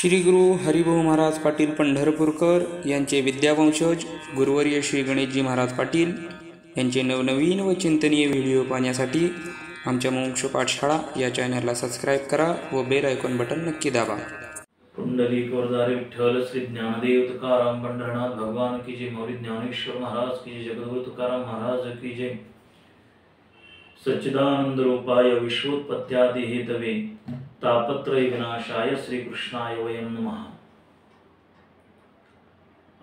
श्री गुरु हरिभाऊ महाराज पाटील पंढरपूरकर यांचे विद्यावंशज गुरुवर्य श्री गणेशजी महाराज पाटील यांचे नवनवीन व चिंतनीय व्हिडिओ पाहण्यासाठी आमच्या मोक्ष पाठशाळा या चॅनलला सबस्क्राईब करा व बेल आयकॉन बटन नक्की दाबा। पुंडलिक वरदारी विठ्ठल श्री ज्ञानदेव तुकाराम पंढरनाथ भगवान की जय। मौली ज्ञानेश्वर महाराज की जय। जगद्गुरु तुकाराम महाराज की जय। सच्चिदानंद रूपाय विश्वोत्पत्त्यादि हेतवे तापत्रय विनाशाय श्री कृष्णाय वयं नमः।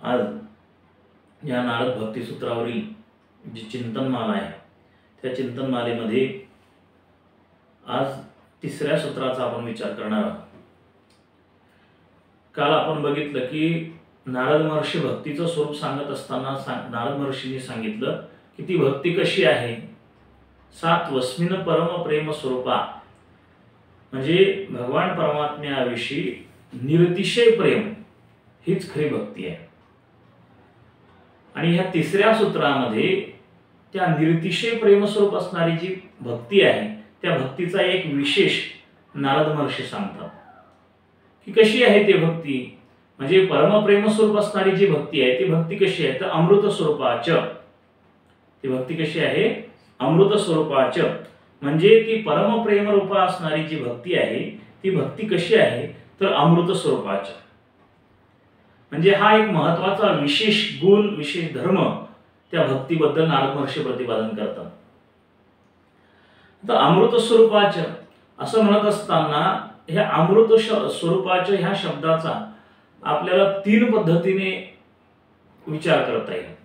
आज या नारद भक्ती सूत्रावरील जी चिंतनमाला आहे त्या चिंतनमालेमध्ये आज तिसऱ्या सूत्राचा आपण विचार करणार आहोत। काल आपण बघितलं की नारद महर्षी भक्तीचं स्वरूप सांगत असताना नारद महर्षींनी सांगितलं की ती भक्ती कशी आहे। सात वस्मिन परम प्रेम स्वरूपा म्हणजे भगवान परमात्म्याविषयी निरतिशय प्रेम हीच खरी भक्ती आहे। आणि ह्या तिसऱ्या सूत्रामध्ये त्या निरतिशय प्रेम स्वरूप असणारी जी भक्ती आहे त्या भक्तीचा एक विशेष नारद महर्षी सांगतात की कशी आहे ती भक्ती। म्हणजे परम प्रेम स्वरूप असणारी जी भक्ती आहे ती भक्ती कशी आहे तर अमृत स्वरूपाच। ती भक्ती कशी आहे अमृत स्वरूपाच म्हणजे ती परम प्रेम रूप असणारी जी भक्ती आहे ती भक्ती कशी आहे तर अमृत स्वरूपाच। म्हणजे हा एक महत्त्वाचा विशेष गुण विशेष धर्म त्या भक्तीबद्दल नारद महर्षी प्रतिपादन करतात। तर अमृत स्वरूपाच असं म्हणत असताना ह्या अमृत स्वरूपाच्या ह्या शब्दाचा आपल्याला तीन पद्धतीने विचार करता येईल।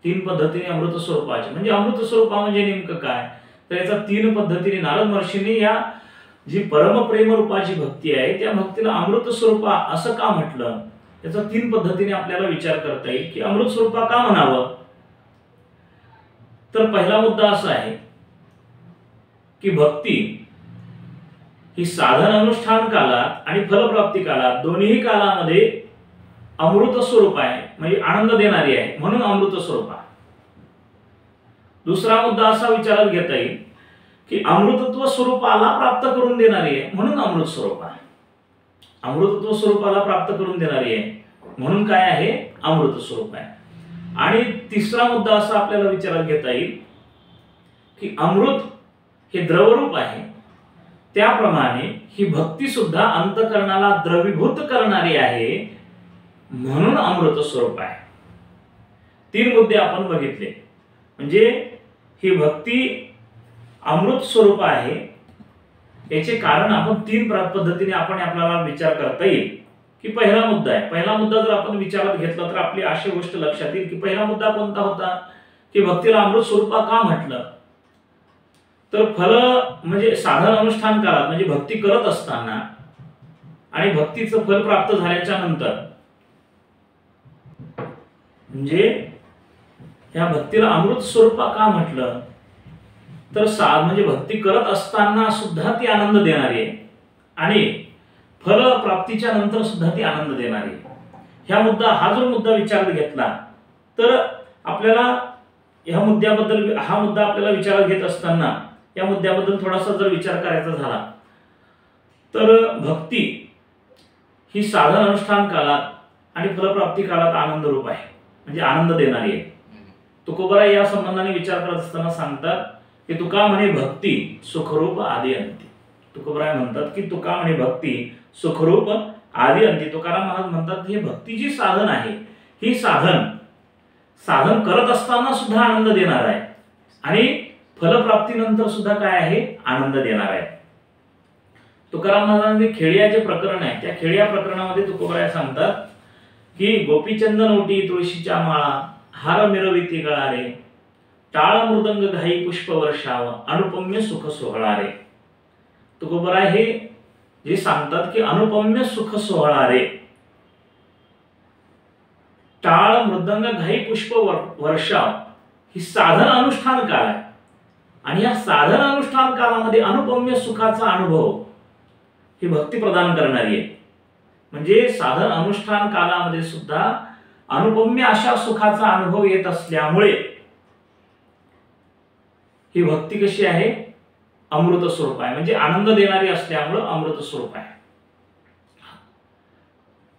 तीन पद्धतीने अमृत स्वरूपाचे म्हणजे अमृत स्वरूपा म्हणजे नेमकं काय तर याचा तीन पद्धतीने नारद महर्षींनी या जी परम प्रेम रूपाची भक्ती आहे त्या भक्तीला अमृत स्वरूपा असं का म्हटलं याचा तीन पद्धतीने आपल्याला विचार करता येईल की अमृत स्वरूपा का म्हणावं। तर पहिला मुद्दा असा आहे की भक्ती ही साधन अनुष्ठान कालात आणि फलप्राप्ती कालात दोन्ही कालामध्ये अमृत स्वरूप आहे म्हणजे आनंद देणारी आहे म्हणून अमृत स्वरूप आहे। दुसरा मुद्दा असा विचारात घेता येईल की अमृतत्व स्वरूपाला प्राप्त करून देणारी आहे म्हणून अमृत स्वरूप आहे। अमृतत्व स्वरूपाला प्राप्त करून देणारी आहे म्हणून काय आहे अमृत स्वरूप आहे। आणि तिसरा मुद्दा असा आपल्याला विचारात घेता येईल की अमृत हे द्रवरूप आहे त्याप्रमाणे ही भक्ती सुद्धा अंतःकरणाला द्रवीभूत करणारी आहे म्हणून अमृत स्वरूप आहे। तीन मुद्दे आपण बघितले म्हणजे ही भक्ती अमृत स्वरूप आहे याचे कारण आपण तीन पद्धतीने आपण आपल्याला विचार करता येईल की पहिला मुद्दा आहे। पहिला मुद्दा जर आपण विचारात घेतला तर आपली अशी गोष्ट लक्षात येईल की पहिला मुद्दा कोणता होता की भक्तीला अमृत स्वरूपा का म्हटलं तर फल म्हणजे साधन अनुष्ठान काळात म्हणजे भक्ती करत असताना आणि भक्तीचं फल प्राप्त झाल्याच्या नंतर म्हणजे या भक्तीला अमृत स्वरूपा का म्हटलं तर म्हणजे भक्ती करत असताना सुद्धा ती आनंद देणारी आहे आणि फल प्राप्तीच्या नंतर सुद्धा ती आनंद देणारी आहे। हा जो मुद्दा विचारात घेतला तर आपल्याला हा मुद्दा आपल्याला विचारात घेत असताना या मुद्द्याबद्दल थोडासा जर विचार करायचा झाला तर भक्ती ही साधन अनुष्ठान कालात आणि फलप्राप्ती कालात आनंद रूप आहे म्हणजे आनंद देणारी आहे। तुकोबराय या संबंधाने विचार करत असताना सांगतात की तुका म्हणे भक्ती सुखरूप आदी अंती। तुकोबराय म्हणतात की तुका म्हणे भक्ती सुखरूप आदी अंती। तुकाराम महाराज म्हणतात हे भक्ती जी साधन आहे ही साधन करत असताना सुद्धा आनंद देणार आहे आणि फलप्राप्तीनंतर सुद्धा काय आहे आनंद देणार आहे। तुकाराम महाराजांचे खेळिया जे प्रकरण आहे त्या खेळिया प्रकरणामध्ये तुकोबराय सांगतात की गोपीचंदन ओटी तुळशीच्या माळा हार मिरविती गळारे टाळ मृदंग घाई पुष्प वर्षाव अनुपम्य सुख सोहळा रे। तुकोबराय हे जे सांगतात की अनुपम्य सुख सोहळा रे टाळ मृदंग घाई पुष्प वर्षाव ही साधन अनुष्ठान काळ आहे आणि या साधन अनुष्ठान काळामध्ये अनुपम्य सुखाचा अनुभव ही भक्ती प्रदान करणारी आहे। म्हणजे साधन अनुष्ठान कालामध्ये सुद्धा अनुपम्य अशा सुखाचा अनुभव येत असल्यामुळे ही भक्ती कशी आहे अमृत स्वरूप आहे म्हणजे आनंद देणारी असल्यामुळे अमृत स्वरूप आहे।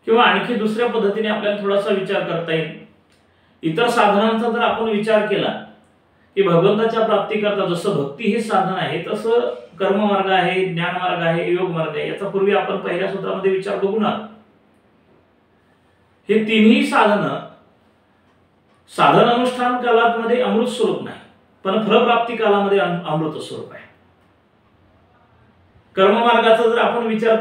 किंवा आणखी दुसऱ्या पद्धतीने आपल्याला थोडासा विचार करता येईल. इतर साधनांचा जर आपण विचार केला की भगवंताच्या प्राप्तीकरता जसं भक्ती हे साधन आहे तसं कर्ममार्ग आहे, ज्ञानमार्ग आहे, योग मार्ग आहे. याचा पूर्वी आपण पहिल्या सूत्रामध्ये विचार बघून आलो. हे तिन्ही साधन अनुष्ठान कालामध्ये अमृत स्वरूप नाही, पण फलप्राप्ती कालामध्ये अमृत स्वरूप आहे. कर्ममार्गाचा जर आपण विचार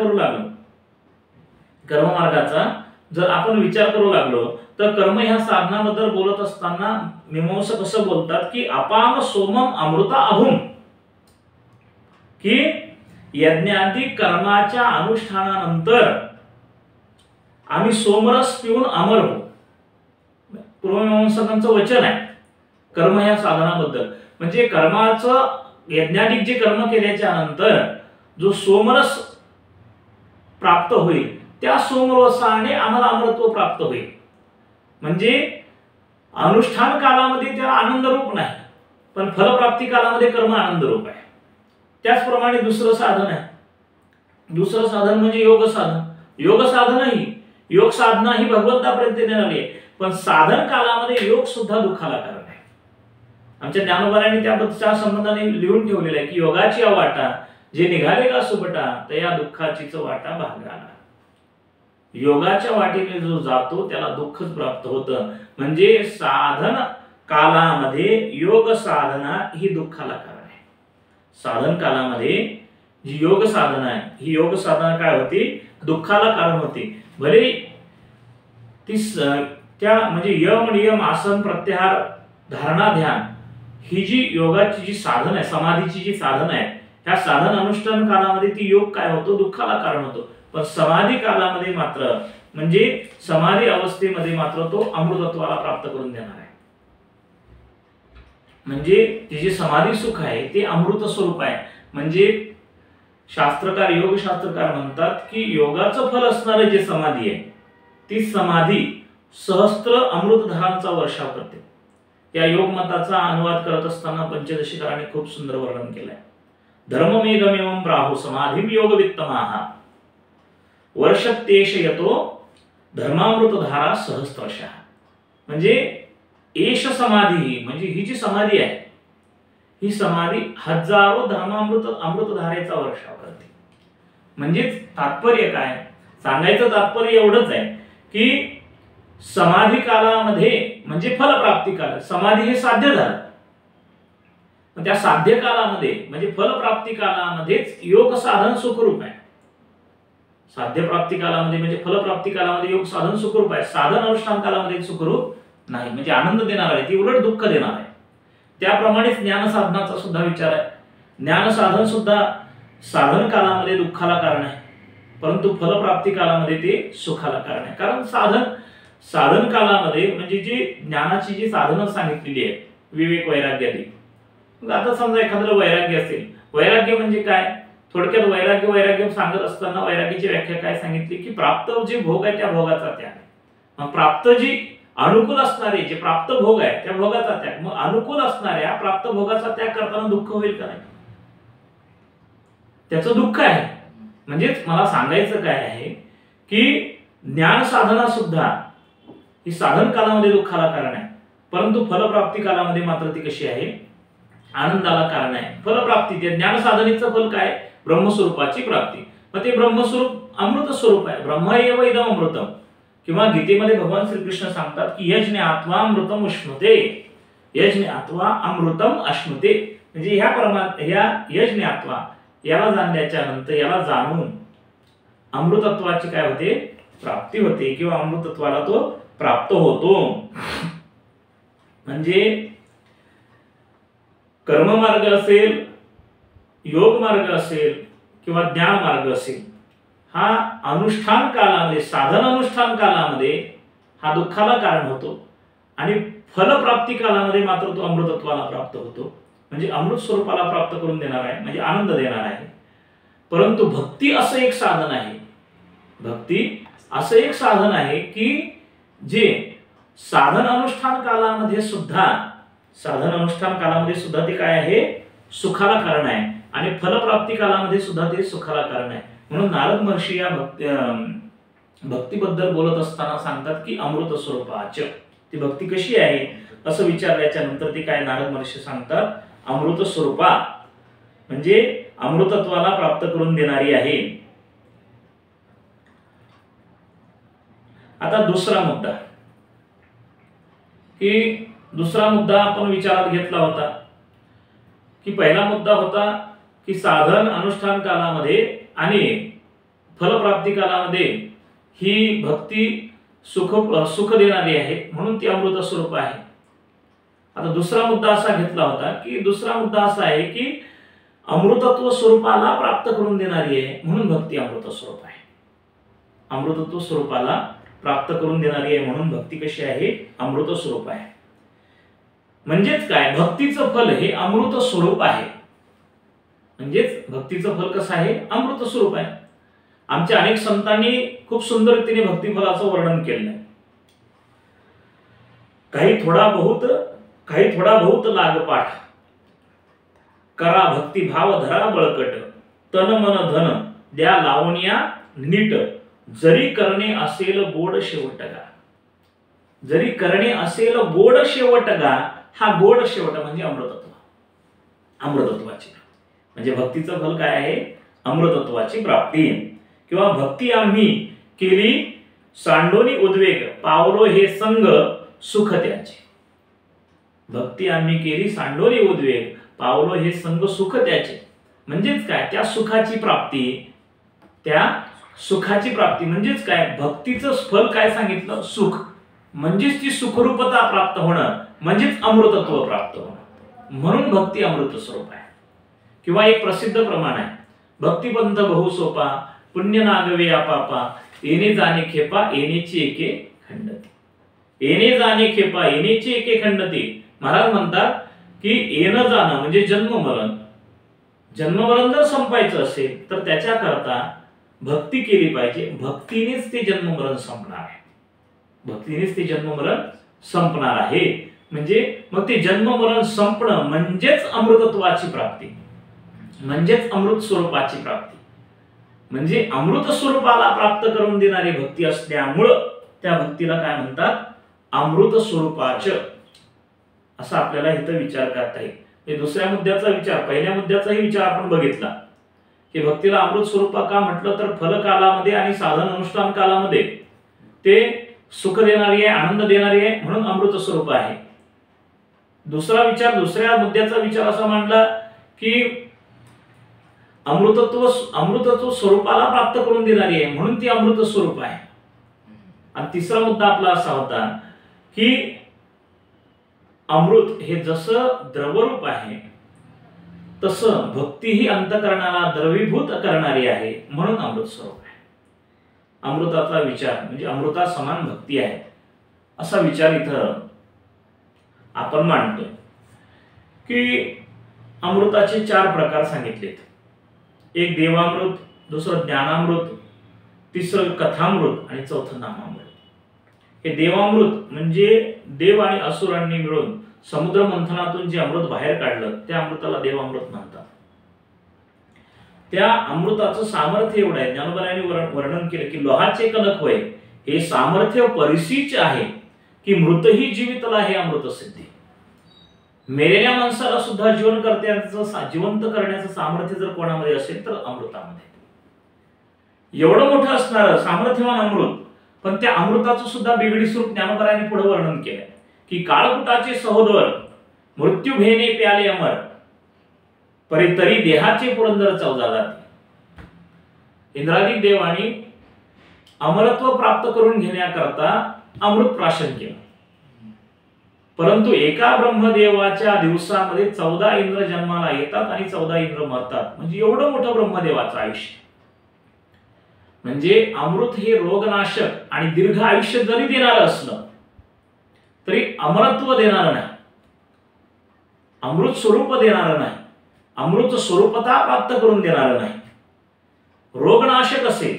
करू लागलो तर कर्म ह्या साधनाबद्दल बोलत असताना मीमांसक कसं बोलतात की अपाम सोमम अमृता अभूम, की यज्ञादी कर्माच्या अनुष्ठानानंतर आम्ही सोमरस पिऊन अमर हो. पूर्वमीमांसकांचं वचन आहे कर्म ह्या साधनाबद्दल. म्हणजे कर्माचं यज्ञाधिक जे कर्म केल्याच्या नंतर जो सोमरस प्राप्त होईल त्या सोमरसाने आम्हाला अमरत्व प्राप्त होईल. म्हणजे अनुष्ठान कालामध्ये त्याला आनंद रूप नाही, पण फलप्राप्ती कालामध्ये कर्म आनंद रूप आहे. त्याचप्रमाणे दुसरं साधन म्हणजे योग साधना ही भगवंतापर्यंत नेणारी आहे, पण साधन कालामध्ये योग सुद्धा दुःखाला कारण आहे. आमच्या ज्ञानोबारांनी त्याबद्दलच्या संबंधाने लिहून ठेवलेलं आहे की योगाची वाटा जे निघाले का सुबटा त्या दुःखाचीच वाटा भागाला. योगाच्या वाटेने जो जातो त्याला दुःखच प्राप्त होतं. म्हणजे साधन कालामध्ये योग साधना ही दुःखाला कारण आहे. साधन कालामध्ये जी योग साधना आहे ही योग साधना काय होती? दुःखाला कारण होती. भले ती त्या म्हणजे यम नियम आसन प्रत्याहार धारणा ध्यान ही जी योगाची जी साधन आहे, समाधीची जी साधन आहे, ह्या साधन अनुष्ठान कालामध्ये ती योग काय होतो? दुःखाला कारण होतो. पण समाधी कालामध्ये मात्र म्हणजे समाधी अवस्थेमध्ये मात्र तो अमृतत्वाला प्राप्त करून देणार आहे. म्हणजे ती जी समाधी सुख आहे ते अमृत स्वरूप आहे. म्हणजे योग शास्त्रकार म्हणतात की योगाचं फल असणारे जे समाधी आहे ती समाधी सहस्त्र अमृतधारांचा वर्षाव करते. या योग मताचा अनुवाद करत असताना पंचदशीकारांनी खूप सुंदर वर्णन केलंय. धर्ममेघमेवं प्राहु समाधिं योगवित्तमाः वर्षत्तेष यतो धर्मामृतधारा सहस्त्रशः. म्हणजे एष समाधी म्हणजे ही जी समाधी आहे ही समाधी हजारो अमृतधारेचा वर्षाव करते. म्हणजे तात्पर्य काय? सांगायचं तात्पर्य एवढंच आहे की समाधी कालामध्ये म्हणजे फलप्राप्ती काल, समाधी हे साध्य झालं, त्या साध्य कालामध्ये म्हणजे फलप्राप्ती कालामध्येच योग साधन सुखरूप आहे. साध्य प्राप्ती कालामध्ये म्हणजे फलप्राप्ती कालामध्ये योग साधन सुखरूप आहे. साधन अनुष्ठान कालामध्ये सुखरूप नाही, म्हणजे आनंद देणार आहे, ती उलट दुःख देणार आहे. त्याप्रमाणेच ज्ञान साधनाचा सुद्धा विचार आहे. ज्ञान साधन सुद्धा साधन कालामध्ये दुःखाला कारण आहे, परंतु फलप्राप्ती कालामध्ये ते सुखाला कारण आहे. कारण साधन कालामध्ये म्हणजे जी ज्ञानाची जी साधनं सांगितलेली आहेत विवेक वैराग्यादी. आता समजा एखाद्याला वैराग्य असेल, वैराग्य म्हणजे काय? थोडक्यात वैराग्य सांगत असताना वैराग्याची व्याख्या काय सांगितली की प्राप्त जे भोग आहे त्या भोगाचा त्याग. मग प्राप्त जी अनुकूल असणारे जे प्राप्त भोग आहे त्या भोगाचा त्याग. मग अनुकूल असणाऱ्या प्राप्त भोगाचा त्याग करताना दुःख होईल का नाही? त्याचं दुःख आहे. म्हणजेच मला सांगायचं काय आहे की ज्ञान साधना सुद्धा ही साधन कालामध्ये दुःखाला कारण आहे, परंतु फलप्राप्ती कालामध्ये मात्र ती कशी आहे? आनंदाला कारण आहे. फलप्राप्ती ते ज्ञान साधनेचं फल काय? ब्रह्मस्वरूपाची प्राप्ती. मग ते ब्रह्मस्वरूप अमृत स्वरूप आहे. ब्रह्म एव इदम अमृतम. किंवा गीतेमध्ये भगवान श्रीकृष्ण सांगतात की यज्ञ आत्वा अमृतम उष्णुते, यज्ञ आत्वा अमृतम अश्नुते. म्हणजे ह्या यज्ञ आत्वा याला जाणल्याच्या नंतर याला जाणून अमृतत्वाची काय होते? प्राप्ती होते किंवा अमृतत्वाला तो प्राप्त होतो. म्हणजे कर्ममार्ग असेल, योग मार्ग असेल किंवा ज्ञान मार्ग असेल, हा अनुष्ठान कालामध्ये साधन अनुष्ठान कालामध्ये हा दुःखाला कारण होतो आणि फलप्राप्ती कालामध्ये मात्र तो अमृतत्वाला प्राप्त होतो. म्हणजे अमृत स्वरूपाला प्राप्त करून देणार आहे, म्हणजे आनंद देणार आहे. परंतु भक्ती असं एक साधन आहे, भक्ती असं एक साधन आहे की जे साधन अनुष्ठान कालामध्ये सुद्धा ते काय आहे? सुखाला कारण आहे आणि फलप्राप्ती कालामध्ये सुद्धा ते सुखाला कारण आहे. म्हणून नारद महर्षी या भक्तीबद्दल बोलत असताना सांगतात की अमृत स्वरूपाच. ती भक्ती कशी आहे असं विचारल्याच्या नंतर ते काय नारद महर्षी सांगतात, अमृत स्वरूपा म्हणजे अमृतत्वाला प्राप्त करून देणारी आहे. आता दुसरा मुद्दा, की दुसरा मुद्दा आपण विचारात घेतला होता की पहिला मुद्दा होता की साधन अनुष्ठान कालामध्ये आणि फलप्राप्ती कालामध्ये ही भक्ती सुख देणारी आहे, म्हणून ती अमृत स्वरूप आहे. आता दुसरा मुद्दा असा घेतला होता की दुसरा मुद्दा असा आहे की अमृतत्व स्वरूपाला प्राप्त करून देणारी आहे, म्हणून भक्ती अमृत स्वरूप आहे. अमृतत्व स्वरूपाला प्राप्त करून देणारी आहे म्हणून भक्ती कशी आहे, अमृत स्वरूप आहे. म्हणजेच काय, भक्तीचं फल हे अमृत स्वरूप आहे. म्हणजेच भक्तीचं फल कसं आहे, अमृत स्वरूप आहे. आमच्या अनेक संतांनी खूप सुंदर रीतीने भक्तिफलाचं वर्णन केलं आहे. काही थोडा बहुत लागपाठ, करा भक्ती भाव धरा बळकट, तन मन धन द्या लावण्या नीट, जरी करणे असेल गोड शेवटगा. जरी करणे असेल गोड शेवटगा, हा गोड शेवट म्हणजे अमृतत्व, अमृतत्वाची म्हणजे भक्तीचं फल काय आहे, अमृतत्वाची प्राप्ती. किंवा भक्ती आम्ही केली सांडोनी उद्वेग, पावलो हे संग सुख त्याचे. भक्ती आम्ही केली सांडोनी उद्वेग, पावलो हे संग सुख त्याचे. म्हणजेच काय, त्या सुखाची प्राप्ती, त्या सुखाची प्राप्ती म्हणजेच काय, भक्तीचं फल काय सांगितलं, सुख. म्हणजेच ती सुखरूपता प्राप्त होणं, म्हणजेच अमृतत्व प्राप्त होणं, म्हणून भक्ती अमृत स्वरूप आहे. किंवा एक प्रसिद्ध प्रमाण आहे, भक्तिपंथ बहु सोपा, पुण्य नागवे आपापा, येणे जाणे खेपा येणेची एके खंडती. येणे जाणे खेपा येणेची एके खंडती. महाराज म्हणतात की येणं जाणं म्हणजे जन्ममरण, जन्ममरण जर संपायचं असेल तर त्याच्याकरता भक्ती केली पाहिजे. भक्तीनेच ते जन्ममरण संपणार आहे, भक्तीनेच ते जन्ममरण संपणार आहे. म्हणजे मग ते जन्ममरण संपणं म्हणजेच अमृतत्वाची प्राप्ती, म्हणजेच अमृत स्वरूपाची प्राप्ती. म्हणजे अमृत स्वरूपाला प्राप्त करून देणारी भक्ती असल्यामुळं त्या भक्तीला काय म्हणतात, अमृत स्वरूपाच. असा आपल्याला इथं विचार करता येईल. दुसऱ्या मुद्द्याचा विचार, पहिल्या मुद्द्याचाही विचार आपण बघितला की भक्तीला अमृत स्वरूपा का म्हटलं, तर फलकालामध्ये आणि साधन अनुष्ठान कालामध्ये ते सुख देणारी आहे, आनंद देणारी आहे, म्हणून अमृत स्वरूप आहे. दुसरा विचार, दुसऱ्या मुद्द्याचा विचार असा मांडला की अमृतत्व स्वरूपाला प्राप्त करून देणारी आहे, म्हणून ती अमृत स्वरूप आहे. आणि तिसरा मुद्दा आपला असा होता की अमृत हे जसं द्रवरूप आहे तसं भक्ती ही अंतःकरणाला द्रवीभूत करणारी आहे, म्हणून अमृत स्वरूप आहे. अमृताचा विचार म्हणजे अमृता समान भक्ती आहे, असा विचार इथं आपण मांडतोय. की अमृताचे 4 प्रकार सांगितलेत. एक देवामृत, दुसरं ज्ञानामृत, तिसरं कथामृत आणि चौथं नामामृत. हे देवामृत म्हणजे देव आणि असुरांनी मिळून समुद्र मंथनातून जे अमृत बाहेर काढलं त्या अमृताला देवामृत म्हणतात. त्या अमृताचं सामर्थ्य एवढं आहे, ज्ञानोबांनी वर्णन केलं की लोहाचे कणक होय, हे सामर्थ्य परिसीच आहे की मृतही जीवितला हे अमृत सिद्धी. मेलेल्या माणसाला सुद्धा जिवंत करण्याचं सामर्थ्य जर कोणामध्ये असेल तर अमृतामध्ये. एवढं मोठं असणारं सामर्थ्यवान अमृत, पण त्या अमृताचं सुद्धा बिगडी स्वरूप ज्ञानोबांनी पुढे वर्णन केलंय की काळकुटाचे सहोदर मृत्यू भेने प्याले अमर, तरी देहाचे पुरंदर चौदा जाते. इंद्रादिक देवानी अमरत्व प्राप्त करून घेण्याकरता अमृत प्राशन केलं, परंतु एका ब्रह्मदेवाच्या दिवसामध्ये 14 इंद्र जन्माला येतात आणि 14 इंद्र मरतात. म्हणजे एवढं मोठं ब्रह्मदेवाचं आयुष्य. म्हणजे अमृत हे रोगनाशक आणि दीर्घ आयुष्य जरी देणार असलं तरी अमरत्व देणार नाही, अमृत स्वरूप देणार नाही, अमृत स्वरूपता प्राप्त करून देणार नाही. रोगनाशक असेल,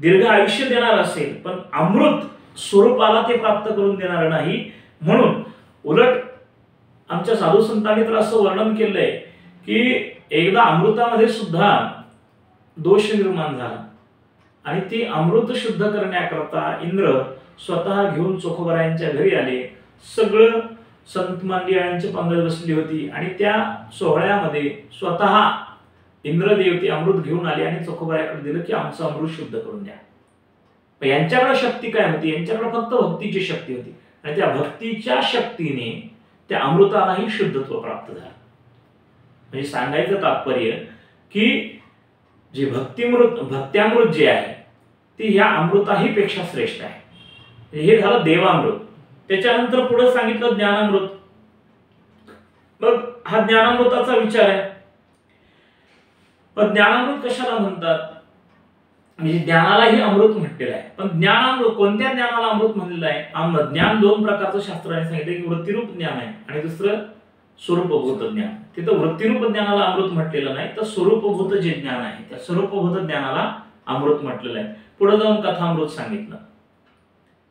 दीर्घ आयुष्य देणार असेल, पण अमृत स्वरूपाला ते प्राप्त करून देणार नाही. म्हणून उलट आमच्या साधू संतांनी तर असं वर्णन केलंय की एकदा अमृतामध्ये सुद्धा दोष निर्माण झाला आणि ते अमृत शुद्ध करण्याकरता इंद्र स्वतः घेऊन चोखोबरायांच्या घरी आले. सगळं संत मंडळींची पंगत बसली होती आणि त्या सोहळ्यामध्ये स्वतः इंद्रदेव ते अमृत घेऊन आले आणि चोखोबरायाकडे दिलं की आमचं अमृत शुद्ध करून द्या. यांच्याकडे शक्ती काय होती? यांच्याकडे फक्त भक्तीची शक्ती होती आणि त्या भक्तीच्या शक्तीने त्या अमृतालाही शुद्धत्व प्राप्त झालं. म्हणजे सांगायचं तात्पर्य की जे भक्त्यामृत जे आहे ते ह्या अमृताही पेक्षा श्रेष्ठ आहे. हे झालं देवामृत. त्याच्यानंतर पुढे सांगितलं ज्ञानामृत. मग हा ज्ञानामृताचा विचार आहे. पण ज्ञानामृत कशाला म्हणतात? म्हणजे ज्ञानालाही अमृत म्हटलेलं आहे. पण ज्ञानामृत कोणत्या ज्ञानाला अमृत म्हणलेलं आहे? ज्ञान दोन प्रकारचं शास्त्राने सांगितलं की वृत्तिरूप ज्ञान आहे आणि दुसरं स्वरूपभूत ज्ञान. तिथं वृत्तिरूप ज्ञानाला अमृत म्हटलेलं नाही, तर स्वरूपभूत जे ज्ञान आहे त्या स्वरूपभूत ज्ञानाला अमृत म्हटलेलं आहे. पुढे जाऊन कथामृत सांगितलं.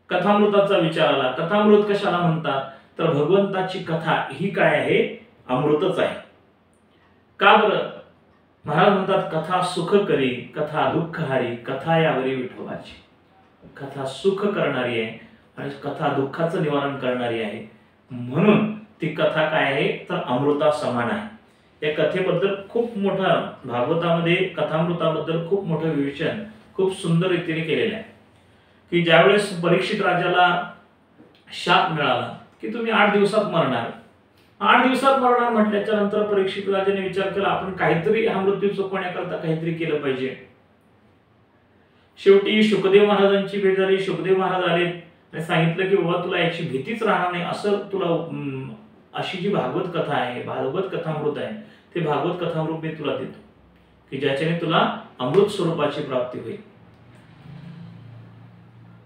कथामृताचा विचार आला. कथामृत कशाला म्हणतात? तर भगवंताची कथा ही काय आहे? अमृतच आहे. का बरं? महाराज म्हणतात कथा सुख करी, कथा दुःख हारी, कथा यावरी विठोबाची. कथा सुख करणारी आहे आणि कथा दुःखाचं निवारण करणारी आहे. म्हणून ती कथा काय आहे? तर अमृता समान आहे. या कथेबद्दल खूप मोठं भागवतामध्ये कथामृताबद्दल खूप मोठं विवेचन खूप सुंदर रीतीने केलेलं आहे. की ज्यावेळेस परीक्षित राजाला शाप मिळाला की तुम्ही 8 दिवसात मरणार. 8 दिवसात मरणार म्हटल्याच्या नंतर परीक्षित राजाने विचार केला आपण काहीतरी हा मृत्यू चुकवण्याकरता काहीतरी केलं पाहिजे. शेवटी शुकदेव महाराजांची भेट झाली. शुकदेव महाराज आले आणि सांगितलं की बाबा तुला याची भीतीच राहणार नाही, असं तुला अशी जी भागवत कथा आहे, भागवत कथामृत आहे, ते भागवत कथामृत मी तुला देतो की ज्याच्याने तुला अमृत स्वरूपाची प्राप्ती होईल.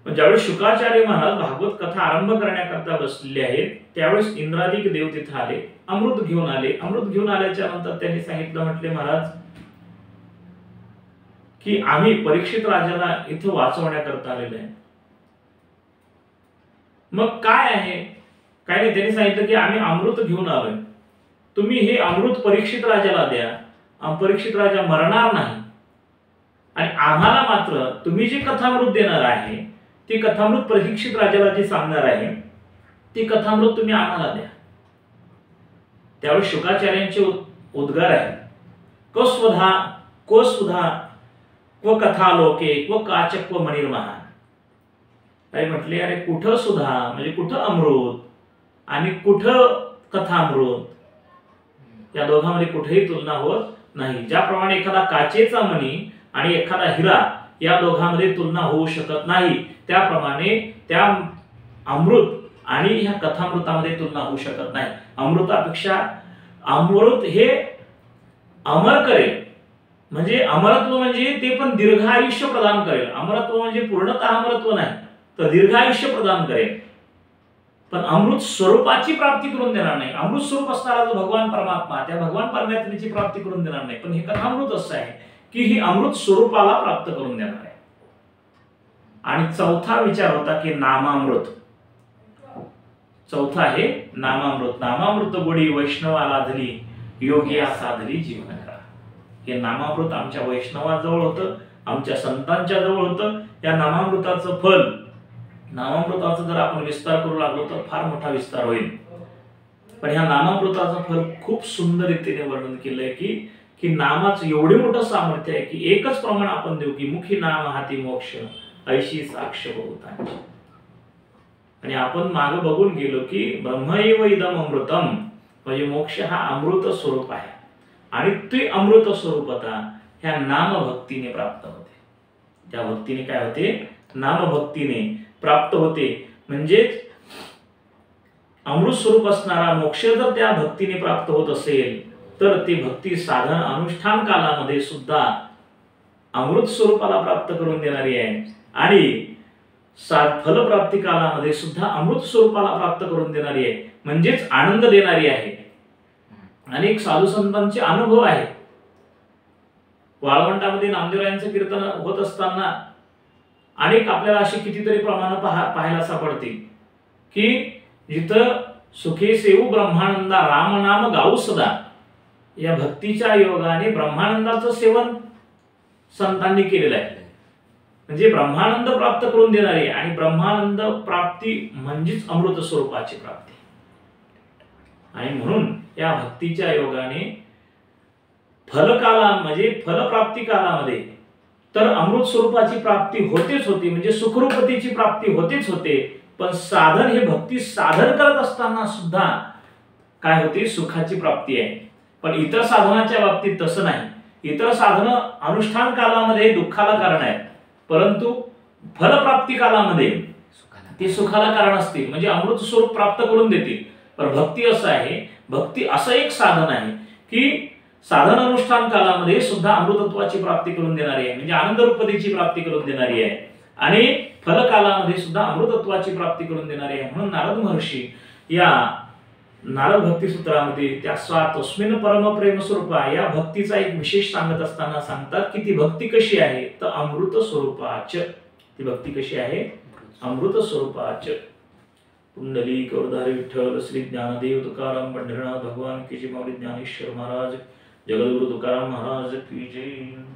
ज्यावेळेस शुकाचार्य महाराज भागवत कथा आरंभ करण्याकरता बसलेले आहेत त्यावेळेस इंद्रादिक देव तिथे आले, अमृत घेऊन आले. अमृत घेऊन आल्याच्या नंतर त्यांनी सांगितलं, म्हटले महाराज की आम्ही परीक्षित राजाला इथं वाचवण्याकरता आलेलो आहे. मग काय आहे? काय नाही. त्यांनी सांगितलं की आम्ही अमृत घेऊन आलोय, तुम्ही हे अमृत परीक्षित राजाला द्या, परीक्षित राजा मरणार नाही आणि आम्हाला मात्र तुम्ही जे कथामृत देणार आहे ती कथामृत परीक्षित राजाला जे सांगणार आहे ती कथामृत तुम्ही आम्हाला द्या. त्यावेळी शुकाचार्यांचे उद्गार आहे, कस्वधा कोस्वधा क्व कथा लोके क्व काचक्व मणिर्महा. काय म्हटले? अरे कुठं सुधा म्हणजे कुठं अमृत आणि कुठं कथामृत, या दोघांमध्ये कुठेही तुलना होत नाही. ज्याप्रमाणे एखादा काचेचा मणी आणि एखादा हिरा या दोघांमध्ये तुलना होऊ शकत नाही, त्याप्रमाणे त्या अमृत आणि ह्या कथामृतामध्ये तुलना होऊ शकत नाही. अमृतापेक्षा अमृत हे अमर करेल, म्हणजे अमरत्व म्हणजे ते पण दीर्घ आयुष्य प्रदान करेल. अमरत्व म्हणजे पूर्णतः अमरत्व नाही तर दीर्घ आयुष्य प्रदान करेल, पण अमृत स्वरूपाची प्राप्ती करून देणार नाही. अमृत स्वरूप असणारा जो भगवान परमात्मा त्या भगवान परमात्म्याची प्राप्ती करून देणार नाही. पण हे कथामृत असं आहे की ही अमृत स्वरूपाला प्राप्त करून देणार आहे. आणि चौथा विचार होता की नामामृत. चौथा आहे नामामृत. नामामृत गोडी वैष्णवाला धली, योगिया साधली जीवन करा. हे नामामृत आमच्या वैष्णवाजवळ होतं, आमच्या संतांच्या जवळ होतं. या नामामृताचं फल, नामामृताचा जर आपण विस्तार करू लागलो तर फार मोठा विस्तार होईल. पण ह्या नामामृताचं फल खूप सुंदर रीतीने वर्णन केलंय की नामाचं एवढे मोठं सामर्थ्य आहे की एकच प्रमाण आपण देऊ की मुखी नाम हाती मोक्ष ऐशी साक्ष बहुतांची. आणि आपण मागे बघून गेलो की ब्रह्मैव इदम अमृतम, म्हणजे मोक्ष हा अमृत स्वरूप आहे आणि ते अमृत स्वरूपता ह्या नामभक्तीने प्राप्त होते. त्या भक्तीने काय होते? नामभक्तीने प्राप्त होते. म्हणजेच अमृत स्वरूप असणारा मोक्ष जर त्या भक्तीने प्राप्त होत असेल तर ती भक्ती साधन अनुष्ठान कालामध्ये सुद्धा अमृत स्वरूपाला प्राप्त करून देणारी आहे आणि फलप्राप्ती कालामध्ये सुद्धा अमृत स्वरूपाला प्राप्त करून देणारी आहे, म्हणजेच आनंद देणारी आहे. अनेक साधू संतांचे अनुभव आहेत. वाळवंटामध्ये नामदेवरायांचं कीर्तन होत असताना अनेक आपल्याला अशी कितीतरी प्रमाण पाहायला सापडतील की जिथं सुखे सेवू ब्रह्मानंदा राम नाम गाऊ सदा, या भक्तीच्या योगाने ब्रह्मानंदाचं सेवन संतांनी केलेलं आहे. म्हणजे ब्रह्मानंद प्राप्त करून देणारी, आणि ब्रह्मानंद प्राप्ती म्हणजेच अमृत स्वरूपाची प्राप्ती. आणि म्हणून या भक्तीच्या योगाने फलकाला म्हणजे फलप्राप्ती कालामध्ये तर अमृत स्वरूपाची प्राप्ती होतेच होती, म्हणजे सुखरूपतेची प्राप्ती होतेच होते. पण साधन हे भक्ती साधन करत असताना सुद्धा काय होते, सुखाची प्राप्ती आहे. पण इतर साधनाच्या बाबतीत तसं नाही. इतर साधन अनुष्ठान कालामध्ये दुःखाला कारण आहेत, परंतु फलप्राप्ती कालामध्ये ते सुखाला कारण असते, म्हणजे अमृत स्वरूप प्राप्त करून देतील. पण भक्ती असं आहे, भक्ती असं एक साधन आहे की साधन अनुष्ठान कालामध्ये सुद्धा अमृतत्वाची प्राप्ती करून देणारी आहे, म्हणजे आनंद रूपतेची प्राप्ती करून देणारी आहे, आणि फलकालामध्ये सुद्धा अमृतत्वाची प्राप्ती करून देणारी आहे. म्हणून नारद महर्षी या नारद भक्ती सूत्रामध्ये त्या तस्मिन् परम प्रेम स्वरूपा या भक्तीचा एक विशेष सांगत असताना सांगतात की ती भक्ती कशी आहे, तर अमृत स्वरूपाच. ती भक्ती कशी आहे, अमृत स्वरूपाच. पुंडलिक वरदारी विठ्ठल श्री ज्ञानदेव तुकाराम पंढरीनाथ भगवान की जय. माऊली ज्ञानेश्वर महाराज, जगद्गुरु तुकाराम महाराज की जय.